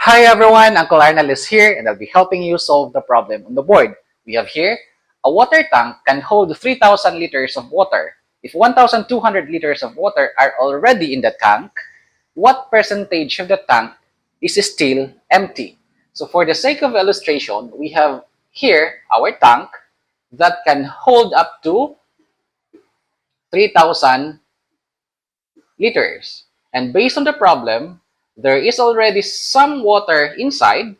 Hi everyone, Uncle Arnel is here and I'll be helping you solve the problem on the board. We have here, a water tank can hold 3,000 liters of water. If 1,200 liters of water are already in the tank, what percentage of the tank is still empty? So for the sake of illustration, we have here our tank that can hold up to 3,000 liters. And based on the problem, there is already some water inside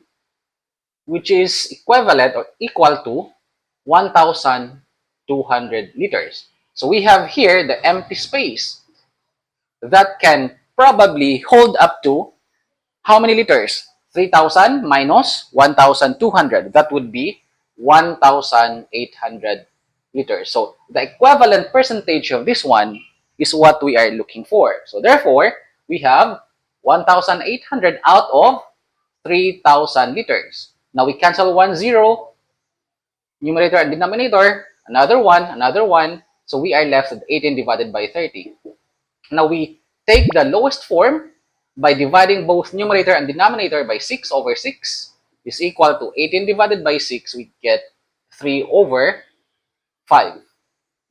which is equivalent or equal to 1,200 liters. So we have here the empty space that can probably hold up to how many liters? 3,000 minus 1,200. That would be 1,800 liters. So the equivalent percentage of this one is what we are looking for. So therefore, we have 1,800 out of 3,000 liters. Now we cancel 1, 0, numerator and denominator, another 1. So we are left with 18 divided by 30. Now we take the lowest form by dividing both numerator and denominator by 6 over 6 is equal to 18 divided by 6. We get 3 over 5.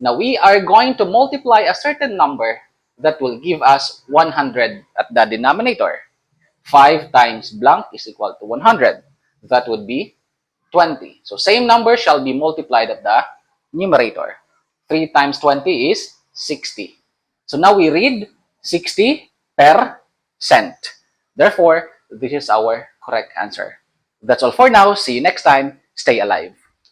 Now we are going to multiply a certain number that will give us 100 at the denominator. 5 times blank is equal to 100. That would be 20. So same number shall be multiplied at the numerator. 3 times 20 is 60. So now we read 60%. Therefore, this is our correct answer. That's all for now. See you next time. Stay alive.